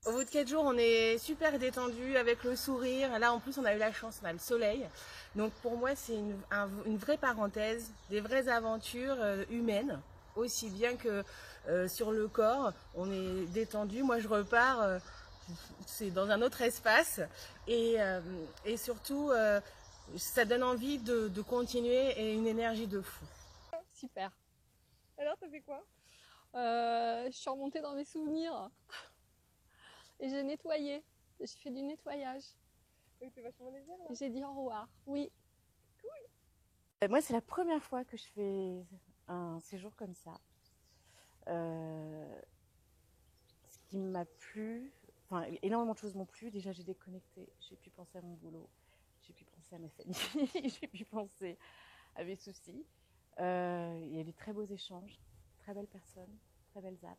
Au bout de 4 jours, on est super détendu avec le sourire. Là, en plus, on a eu la chance, on a le soleil. Donc, pour moi, c'est une vraie parenthèse, des vraies aventures humaines, aussi bien que sur le corps. On est détendu. Moi, je repars, c'est dans un autre espace. Et surtout, ça donne envie de continuer et une énergie de fou. Super. Alors, t'as fait quoi? Je suis remontée dans mes souvenirs et j'ai nettoyé. J'ai fait du nettoyage. Donc, c'est vachement léger, là. J'ai dit au revoir. Oui. Moi, c'est la première fois que je fais un séjour comme ça. Ce qui m'a plu, enfin, énormément de choses m'ont plu. Déjà, j'ai déconnecté, j'ai pu penser à mon boulot, j'ai pu penser à ma famille, j'ai pu penser à mes soucis. Il y a des très beaux échanges, très belles personnes, très belles âmes.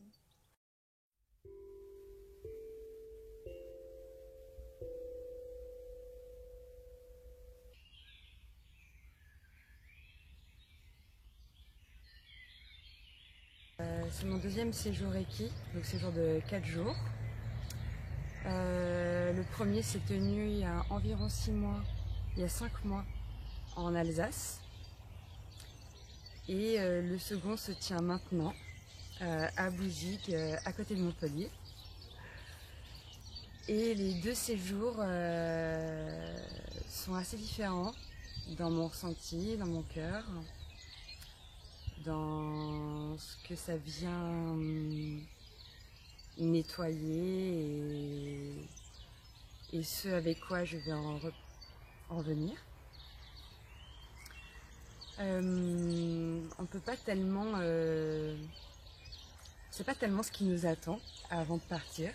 C'est mon deuxième séjour Reiki, donc séjour de 4 jours. Le premier s'est tenu il y a environ 6 mois, il y a 5 mois, en Alsace. Et le second se tient maintenant à Bouzigues, à côté de Montpellier. Et les deux séjours sont assez différents dans mon ressenti, dans mon cœur, dans ce que ça vient nettoyer et ce avec quoi je vais en venir. On peut pas tellement, c'est pas tellement ce qui nous attend avant de partir.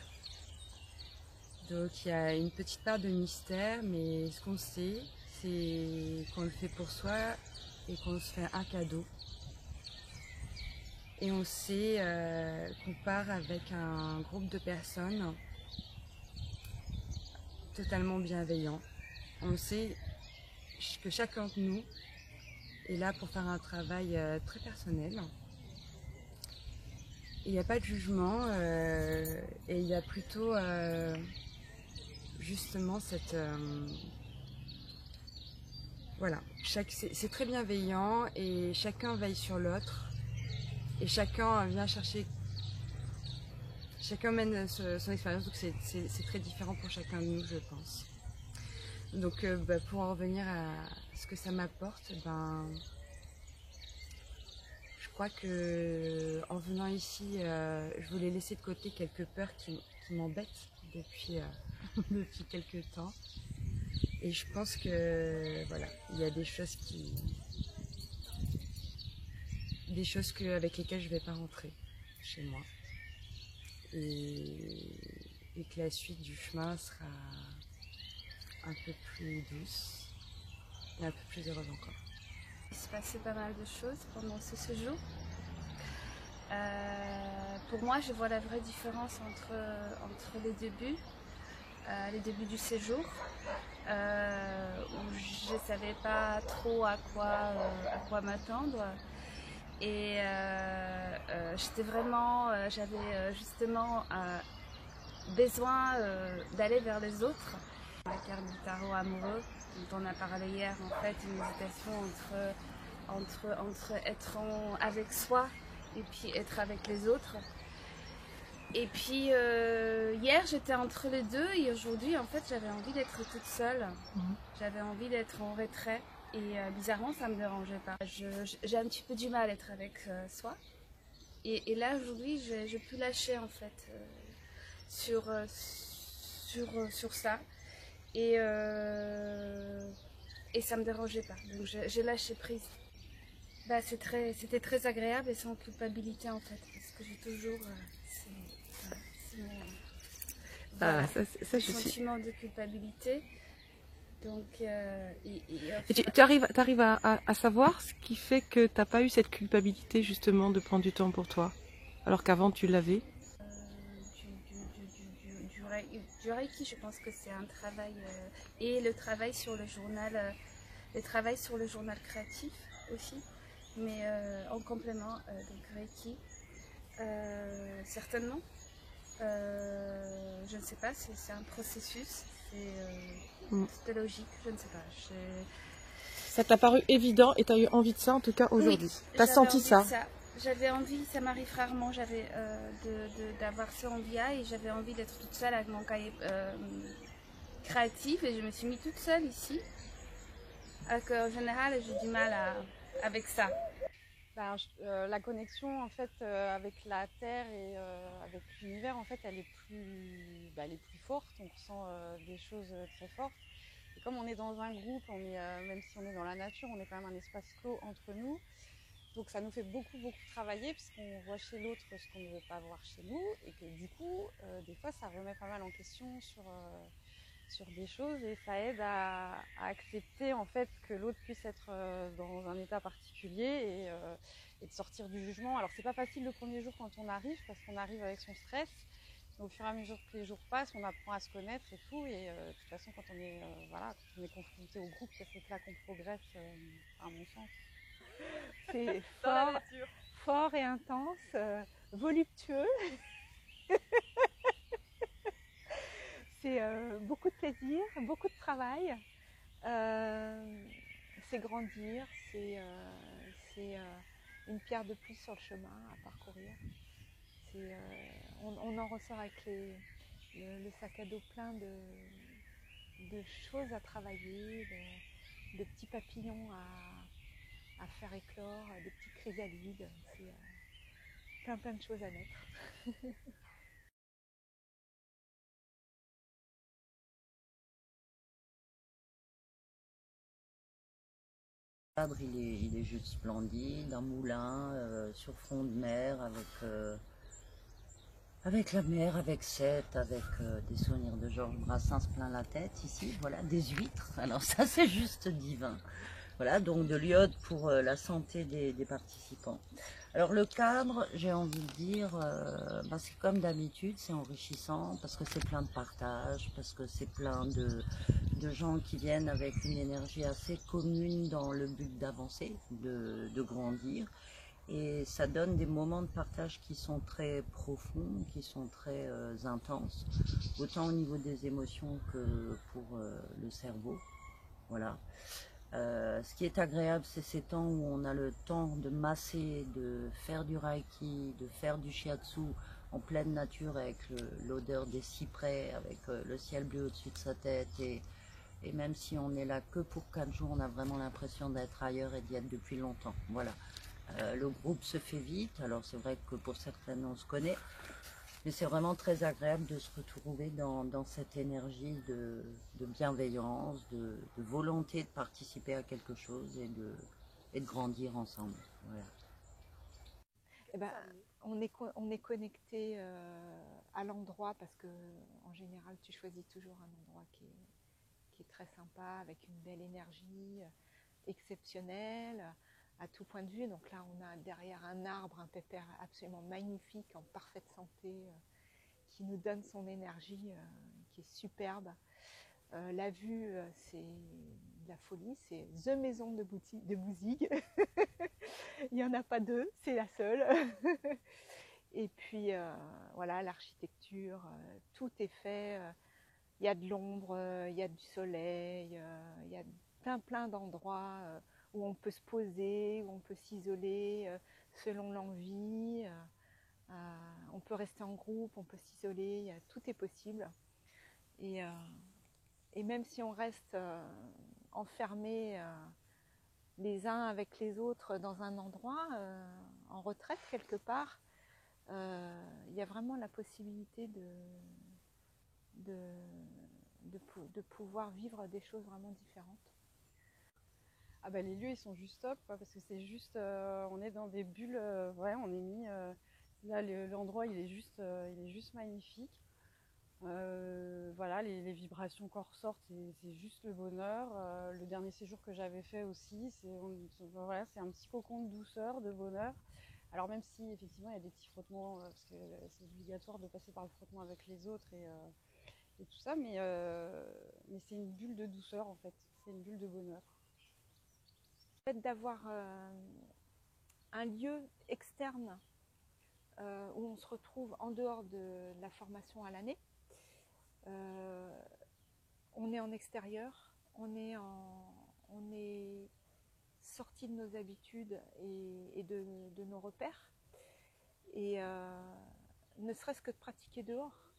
Donc il y a une petite part de mystère, mais ce qu'on sait, c'est qu'on le fait pour soi et qu'on se fait un cadeau. Et on sait qu'on part avec un groupe de personnes totalement bienveillants. On sait que chacun de nous est là pour faire un travail très personnel. Il n'y a pas de jugement et il y a plutôt justement cette... voilà, c'est très bienveillant et chacun veille sur l'autre. Et chacun vient chercher, chacun mène son expérience, donc c'est très différent pour chacun de nous, je pense. Donc pour en revenir à ce que ça m'apporte, je crois que en venant ici, je voulais laisser de côté quelques peurs qui m'embêtent depuis, depuis quelques temps. Et je pense que voilà, il y a des choses avec lesquelles je ne vais pas rentrer chez moi. Et que la suite du chemin sera un peu plus douce et un peu plus heureuse encore. Il s'est passé pas mal de choses pendant ce séjour. Pour moi, je vois la vraie différence entre les débuts du séjour, où je ne savais pas trop à quoi m'attendre. Et j'avais justement besoin d'aller vers les autres. La carte du tarot amoureux, dont on a parlé hier, en fait, une hésitation entre être avec soi et puis être avec les autres. Et puis hier j'étais entre les deux et aujourd'hui en fait j'avais envie d'être toute seule. J'avais envie d'être en retrait. Et bizarrement, ça ne me dérangeait pas. J'ai un petit peu du mal à être avec soi. Et là, aujourd'hui, j'ai pu lâcher, en fait, sur ça. Et ça ne me dérangeait pas. Donc, j'ai lâché prise. C'était très agréable et sans culpabilité, en fait. Parce que j'ai toujours... sentiment de culpabilité. Donc, tu arrives à savoir ce qui fait que tu n'as pas eu cette culpabilité justement de prendre du temps pour toi, alors qu'avant tu l'avais. Du Reiki, je pense que c'est un travail et le travail sur le journal créatif aussi, mais en complément donc Reiki certainement. je ne sais pas, c'est un processus, Mm. c'est logique, je ne sais pas. Ça t'a paru évident et tu as eu envie de ça en tout cas aujourd'hui. Oui, Tu as j'avais senti envie ça? de ça. J'avais envie, ça m'arrive rarement, j'avais d'avoir ce envie-là et j'avais envie d'être toute seule avec mon cahier créatif et je me suis mis toute seule ici. Alors qu'en général, j'ai du mal avec ça. La connexion en fait avec la terre et avec l'univers en fait elle est plus forte, on ressent des choses très fortes. Et comme on est dans un groupe, même si on est dans la nature, on est quand même un espace clos entre nous. Donc ça nous fait beaucoup travailler puisqu'on voit chez l'autre ce qu'on ne veut pas voir chez nous et que du coup des fois ça remet pas mal en question sur des choses et ça aide à accepter en fait que l'autre puisse être dans un état particulier et de sortir du jugement. Alors c'est pas facile le premier jour quand on arrive parce qu'on arrive avec son stress. Au fur et à mesure que les jours passent, on apprend à se connaître et tout. Et de toute façon, quand on est confronté au groupe, c'est là qu'on progresse, à mon sens. C'est fort et intense, voluptueux. C'est beaucoup de plaisir, beaucoup de travail. C'est grandir, c'est une pierre de plus sur le chemin à parcourir. On en ressort avec le sac à dos plein de choses à travailler, de petits papillons à faire éclore, des petites chrysalides. C'est plein de choses à mettre. Il est juste splendide, un moulin sur front de mer avec la mer, avec Sète, avec des souvenirs de Georges Brassens plein la tête ici, voilà, des huîtres, alors ça c'est juste divin. Voilà, donc de l'iode pour la santé des participants. Alors le cadre, j'ai envie de dire, c'est comme d'habitude, c'est enrichissant parce que c'est plein de partage, parce que c'est plein de gens qui viennent avec une énergie assez commune dans le but d'avancer, de grandir. Et ça donne des moments de partage qui sont très profonds, qui sont très intenses, autant au niveau des émotions que pour le cerveau. Voilà. Ce qui est agréable, c'est ces temps où on a le temps de masser, de faire du reiki, de faire du shiatsu en pleine nature avec l'odeur des cyprès, avec le ciel bleu au-dessus de sa tête. Et même si on est là que pour 4 jours, on a vraiment l'impression d'être ailleurs et d'y être depuis longtemps. Voilà. Le groupe se fait vite, alors c'est vrai que pour certaines on se connaît, mais c'est vraiment très agréable de se retrouver dans cette énergie de bienveillance, de volonté de participer à quelque chose et de grandir ensemble. Voilà. Eh ben, on est connecté à l'endroit parce que en général tu choisis toujours un endroit qui est très sympa, avec une belle énergie exceptionnelle à tout point de vue. Donc là on a derrière un arbre, un pépère absolument magnifique, en parfaite santé, qui nous donne son énergie, qui est superbe. La vue, c'est de la folie, c'est The Maison de Bouzigues. Il n'y en a pas deux, c'est la seule. Et puis voilà, l'architecture, tout est fait. Il y a de l'ombre, il y a du soleil, il y a plein d'endroits où on peut se poser, où on peut s'isoler selon l'envie. On peut rester en groupe, on peut s'isoler, tout est possible. Et même si on reste enfermés les uns avec les autres dans un endroit, en retraite quelque part, il y a vraiment la possibilité de pouvoir vivre des choses vraiment différentes. Ah bah les lieux ils sont juste top quoi, parce que c'est juste, on est dans des bulles, ouais, on est mis, là l'endroit il est juste magnifique. Voilà, les vibrations qu'on ressort, c'est juste le bonheur. Le dernier séjour que j'avais fait aussi, voilà, c'est un petit cocon de douceur, de bonheur. Alors même si effectivement il y a des petits frottements, parce que c'est obligatoire de passer par le frottement avec les autres et tout ça, mais c'est une bulle de douceur en fait, c'est une bulle de bonheur. Le fait d'avoir un lieu externe où on se retrouve en dehors de la formation à l'année, On est en extérieur, on est sorti de nos habitudes et de nos repères. Et ne serait-ce que de pratiquer dehors,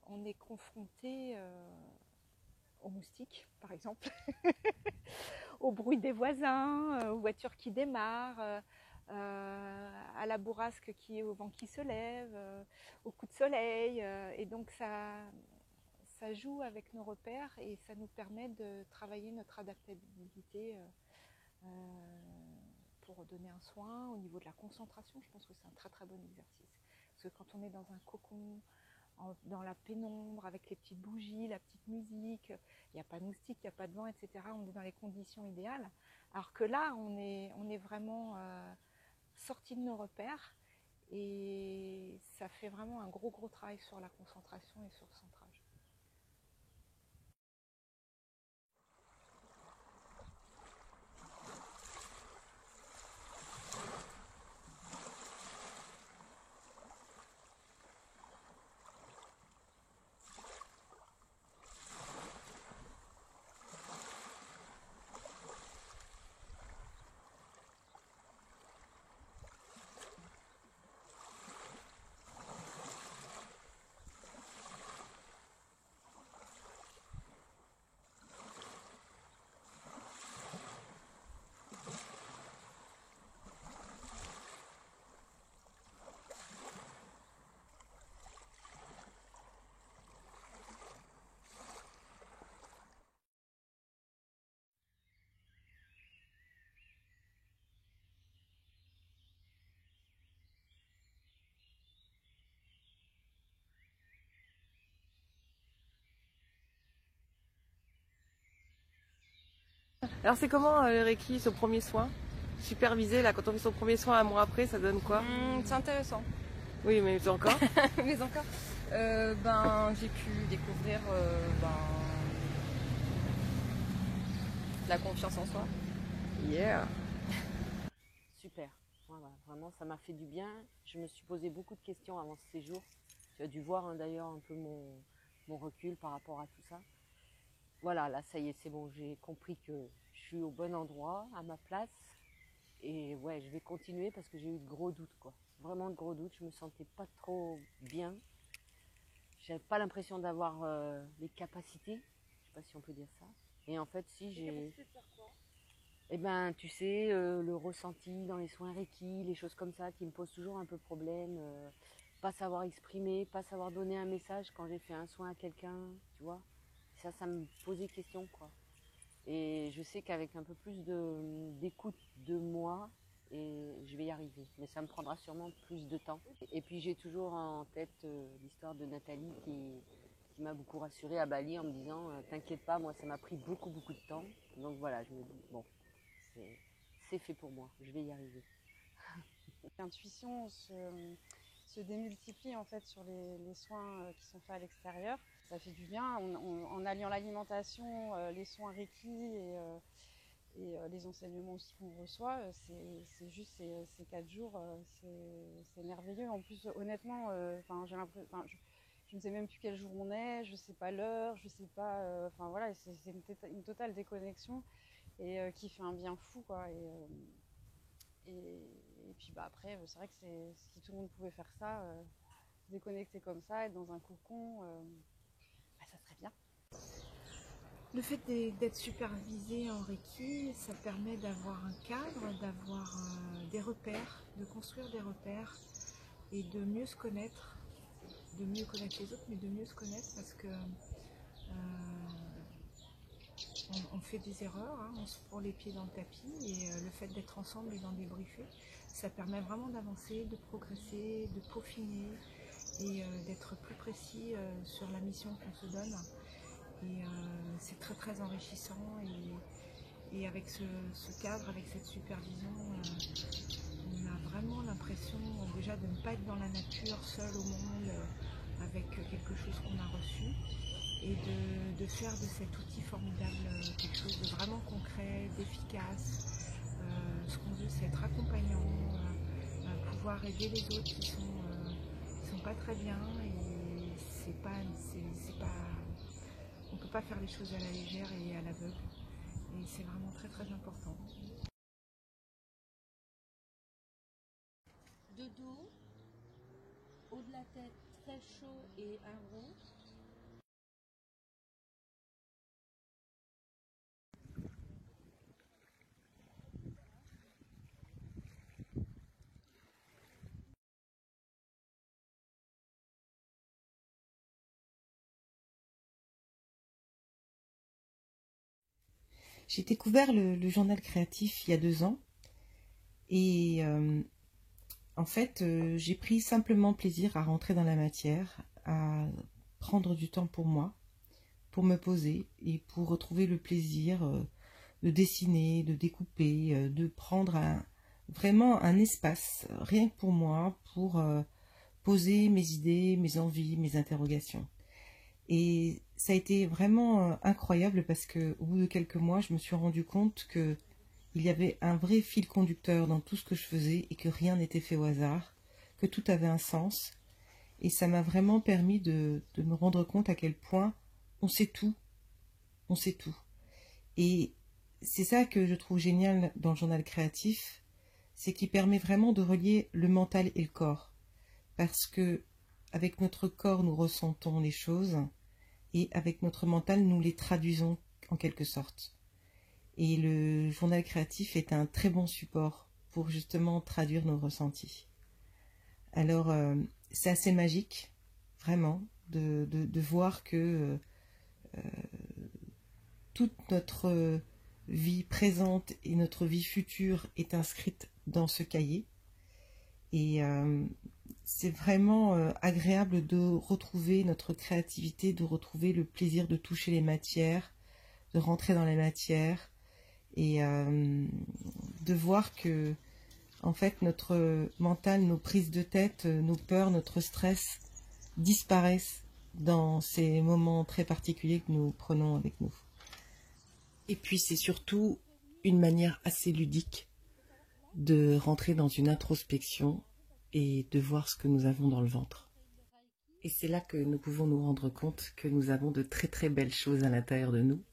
on est confronté aux moustiques, par exemple, au bruit des voisins, aux voitures qui démarrent, à la bourrasque au vent qui se lève, au coup de soleil. Et donc ça joue avec nos repères et ça nous permet de travailler notre adaptabilité pour donner un soin au niveau de la concentration. Je pense que c'est un très très bon exercice. Parce que quand on est dans un cocon, dans la pénombre, avec les petites bougies, la petite musique, il n'y a pas de moustiques, il n'y a pas de vent, etc. On est dans les conditions idéales. Alors que là, on est vraiment sorti de nos repères et ça fait vraiment un gros travail sur la concentration et sur le centrage. Alors c'est comment le Reiki, son premier soin supervisé là, quand on fait son premier soin un mois après, ça donne quoi? C'est intéressant. Oui, mais encore. Mais encore, j'ai pu découvrir la confiance en soi. Yeah. Super. Voilà, vraiment, ça m'a fait du bien. Je me suis posé beaucoup de questions avant ce séjour. Tu as dû voir d'ailleurs un peu mon recul par rapport à tout ça. Voilà, là, ça y est, c'est bon. J'ai compris que je suis au bon endroit, à ma place. Et ouais, je vais continuer parce que j'ai eu de gros doutes, quoi. Vraiment de gros doutes. Je me sentais pas trop bien. J'avais pas l'impression d'avoir les capacités. Je sais pas si on peut dire ça. Et en fait, si j'ai... Capacité de faire quoi? Eh ben, tu sais, le ressenti dans les soins Reiki, les choses comme ça qui me posent toujours un peu problème. Pas savoir exprimer, pas savoir donner un message quand j'ai fait un soin à quelqu'un, tu vois. Ça me posait question, quoi. Et je sais qu'avec un peu plus d'écoute de moi, et je vais y arriver. Mais ça me prendra sûrement plus de temps. Et puis j'ai toujours en tête l'histoire de Nathalie qui m'a beaucoup rassurée à Bali en me disant t'inquiète pas, moi ça m'a pris beaucoup de temps. Donc voilà, je me dis bon, c'est fait pour moi, je vais y arriver. L'intuition se démultiplie en fait sur les soins qui sont faits à l'extérieur. Ça fait du bien en alliant l'alimentation, les soins Reiki et les enseignements aussi qu'on reçoit. C'est juste ces 4 jours, c'est merveilleux. En plus, honnêtement, j'ai l'impression, je ne sais même plus quel jour on est, je ne sais pas l'heure, je ne sais pas. Enfin voilà, c'est une totale déconnexion et qui fait un bien fou, quoi. Et puis après, c'est vrai que si tout le monde pouvait faire ça, se déconnecter comme ça, être dans un cocon, ça serait bien. Le fait d'être supervisé en Reiki, ça permet d'avoir un cadre, d'avoir des repères, de construire des repères et de mieux se connaître, de mieux connaître les autres, mais de mieux se connaître parce que on fait des erreurs, hein, on se prend les pieds dans le tapis et le fait d'être ensemble et d'en débriefer, ça permet vraiment d'avancer, de progresser, de peaufiner et d'être plus précis sur la mission qu'on se donne. Et c'est très enrichissant et avec ce cadre, avec cette supervision, on a vraiment l'impression déjà de ne pas être dans la nature, seul au monde, avec quelque chose qu'on a reçu et de faire de cet outil formidable quelque chose de vraiment concret, d'efficace. Ce qu'on veut, c'est être accompagnant, pouvoir aider les autres qui sont pas très bien et on peut pas faire les choses à la légère et à l'aveugle. Et c'est vraiment très très important. De dos, haut de la tête très chaud et un rond. J'ai découvert le journal créatif il y a 2 ans et en fait j'ai pris simplement plaisir à rentrer dans la matière, à prendre du temps pour moi, pour me poser et pour retrouver le plaisir de dessiner, de découper, de prendre vraiment un espace, rien que pour moi, pour poser mes idées, mes envies, mes interrogations. Et ça a été vraiment incroyable parce que au bout de quelques mois, je me suis rendu compte que il y avait un vrai fil conducteur dans tout ce que je faisais et que rien n'était fait au hasard, que tout avait un sens. Et ça m'a vraiment permis de me rendre compte à quel point on sait tout, on sait tout. Et c'est ça que je trouve génial dans le journal créatif, c'est qu'il permet vraiment de relier le mental et le corps. Parce que avec notre corps, nous ressentons les choses et avec notre mental, nous les traduisons en quelque sorte. Et le journal créatif est un très bon support pour justement traduire nos ressentis. Alors, c'est assez magique, vraiment, de voir que toute notre vie présente et notre vie future est inscrite dans ce cahier. Et c'est vraiment agréable de retrouver notre créativité, de retrouver le plaisir de toucher les matières, de rentrer dans les matières et de voir que en fait notre mental, nos prises de tête, nos peurs, notre stress disparaissent dans ces moments très particuliers que nous prenons avec nous. Et puis c'est surtout une manière assez ludique de rentrer dans une introspection et de voir ce que nous avons dans le ventre. Et c'est là que nous pouvons nous rendre compte que nous avons de très très belles choses à l'intérieur de nous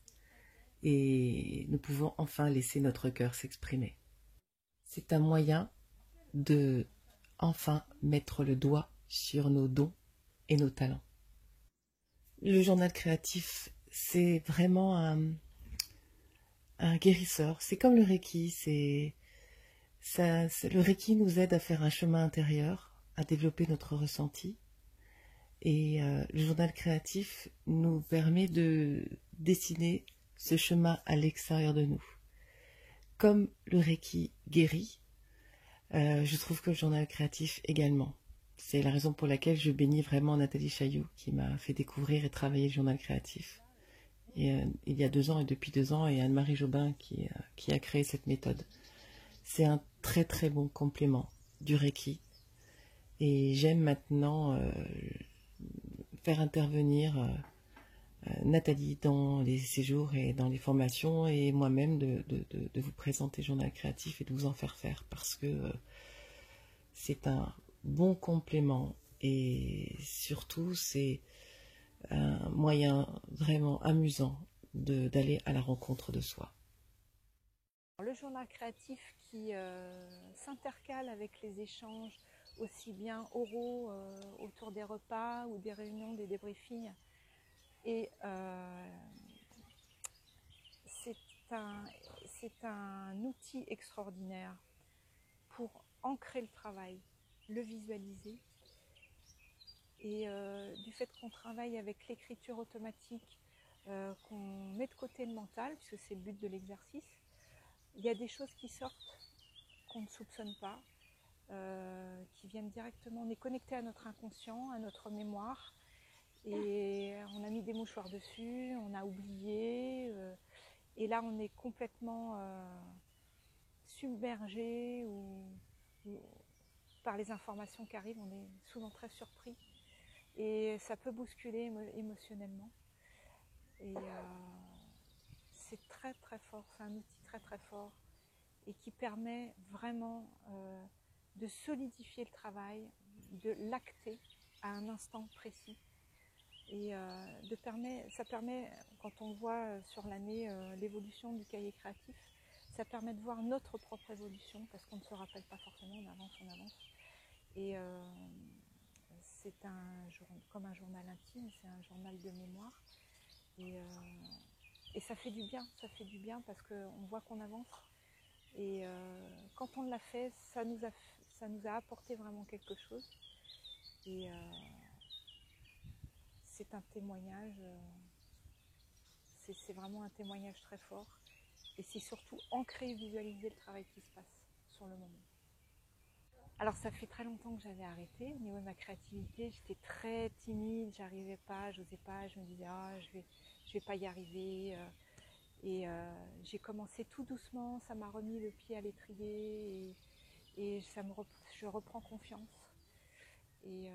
et nous pouvons enfin laisser notre cœur s'exprimer. C'est un moyen de enfin mettre le doigt sur nos dons et nos talents. Le journal créatif, c'est vraiment un guérisseur. C'est comme le Reiki, le Reiki nous aide à faire un chemin intérieur, à développer notre ressenti. Et le journal créatif nous permet de dessiner ce chemin à l'extérieur de nous. Comme le Reiki guérit, je trouve que le journal créatif également. C'est la raison pour laquelle je bénis vraiment Nathalie Chailloux qui m'a fait découvrir et travailler le journal créatif. Et, il y a 2 ans et depuis 2 ans, et Anne-Marie Jobin qui a créé cette méthode. C'est un très très bon complément du Reiki. Et j'aime maintenant faire intervenir Nathalie dans les séjours et dans les formations et moi-même de vous présenter le journal créatif et de vous en faire parce que c'est un bon complément et surtout c'est un moyen vraiment amusant d'aller à la rencontre de soi. Le journal créatif qui s'intercale avec les échanges aussi bien oraux autour des repas ou des réunions, des débriefings. Et c'est un outil extraordinaire pour ancrer le travail, le visualiser. Et du fait qu'on travaille avec l'écriture automatique, qu'on met de côté le mental, puisque c'est le but de l'exercice, il y a des choses qui sortent qu'on ne soupçonne pas, qui viennent directement. On est connecté à notre inconscient, à notre mémoire, et on a mis des mouchoirs dessus, on a oublié, et là on est complètement submergé par les informations qui arrivent, on est souvent très surpris. Et ça peut bousculer émotionnellement. Et c'est très très fort, c'est un outil très très fort et qui permet vraiment de solidifier le travail, de l'acter à un instant précis Et ça permet, quand on voit sur l'année l'évolution du cahier créatif, ça permet de voir notre propre évolution, parce qu'on ne se rappelle pas forcément, on avance. Et c'est comme un journal intime, c'est un journal de mémoire. Et ça fait du bien parce qu'on voit qu'on avance. Et quand on l'a fait, ça nous a apporté vraiment quelque chose. Et c'est un témoignage, c'est vraiment un témoignage très fort. Et c'est surtout ancrer et visualiser le travail qui se passe sur le moment. Alors ça fait très longtemps que j'avais arrêté. Au niveau de ma créativité, j'étais très timide, j'arrivais pas, j'osais pas, je me disais je vais pas y arriver. Et j'ai commencé tout doucement, ça m'a remis le pied à l'étrier et je reprends confiance. Et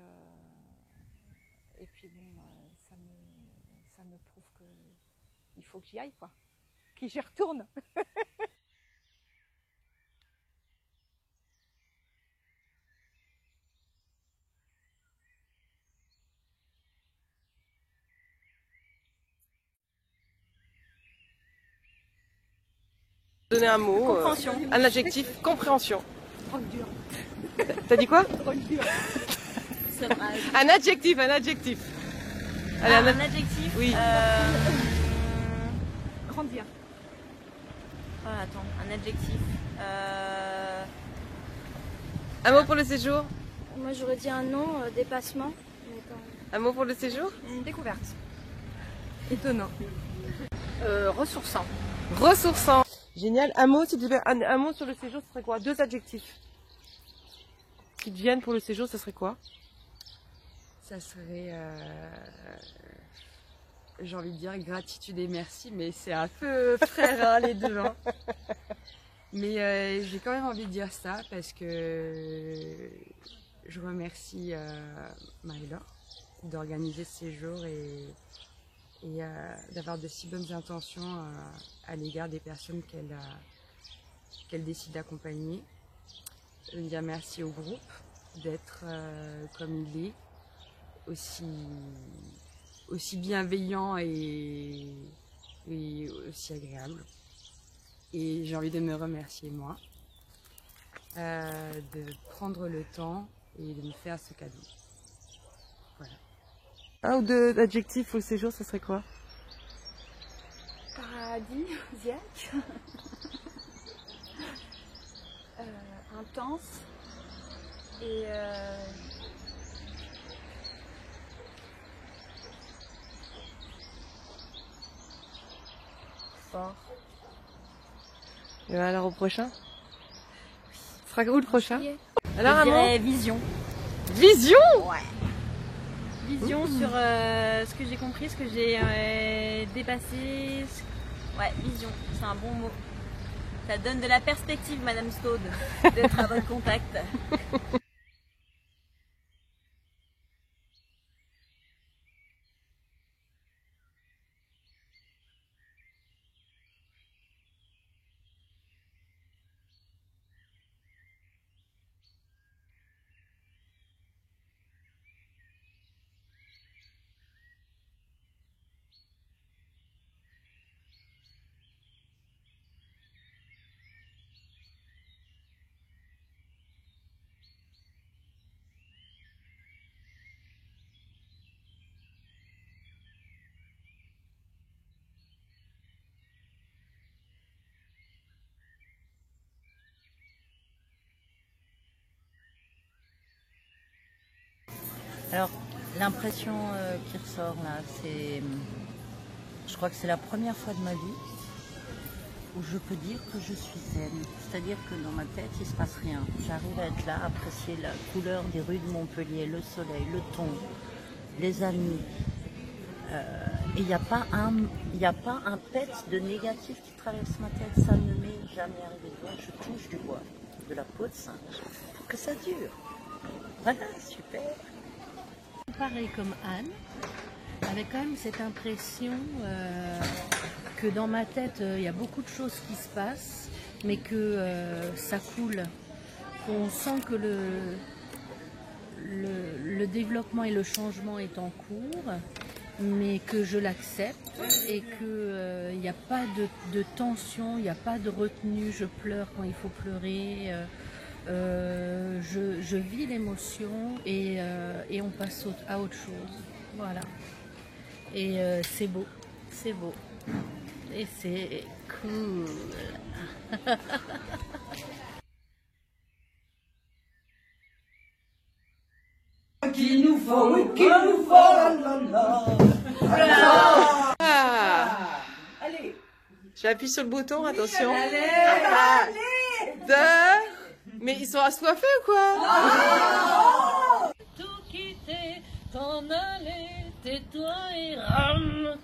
puis bon, ça me prouve qu'il faut que j'y aille, quoi, que j'y retourne. Donner un mot, Compréhension. Un adjectif, compréhension. Drogue dure. T'as dit quoi? Drogue dure. Un adjectif. Allez, un adjectif. Oui. Grandir. Oh, attends, un adjectif. Un mot pour le séjour? Moi j'aurais dit un nom, dépassement. Un mot pour le séjour? Découverte. Étonnant. Ressourçant. Ressourçant. Génial. Un mot, s'il te plaît, un mot sur le séjour, ce serait quoi? 2 adjectifs qui te viennent pour le séjour, ce serait quoi? Ça serait, j'ai envie de dire gratitude et merci, mais c'est un peu frère les deux. Hein. Mais j'ai quand même envie de dire ça parce que je remercie Marie-Laure d'organiser ce séjour et d'avoir de si bonnes intentions à l'égard des personnes qu'elle décide d'accompagner. Je veux dire merci au groupe d'être comme il est, aussi bienveillant et aussi agréable. Et j'ai envie de me remercier moi, de prendre le temps et de me faire ce cadeau. Voilà. 1 ou 2 adjectifs pour le séjour, ce serait quoi? Paradisiaque. Intense. Et fort. Et alors au prochain? Ce sera où le prochain? Alors un mot? Vision. Vision? Ouais. Vision sur ce que j'ai compris, ce que j'ai dépassé. Ouais, vision, c'est un bon mot. Ça donne de la perspective, Madame Staude, d'être à votre contact. Alors, l'impression qui ressort là, je crois que c'est la première fois de ma vie où je peux dire que je suis zen. C'est-à-dire que dans ma tête, il ne se passe rien. J'arrive à être là, à apprécier la couleur des rues de Montpellier, le soleil, le ton, les amis. Et il n'y a pas un pet de négatif qui traverse ma tête. Ça ne m'est jamais arrivé. Je touche du bois, de la peau de singe, pour que ça dure. Voilà, super. Pareil comme Anne, avec quand même cette impression que dans ma tête, il y a beaucoup de choses qui se passent, mais que ça coule. On sent que le développement et le changement est en cours mais que je l'accepte et qu'il n'y a pas de tension, il n'y a pas de retenue, je pleure quand il faut pleurer, je vis l'émotion et on passe à autre chose. Voilà. Et c'est beau, et c'est cool. Qu'il nous faut, la la. Ah. Allez. J'appuie sur le bouton, attention. Allez. Mais ils sont assoiffés ou quoi? Tout quitter, t'en aller, tais-toi et rame.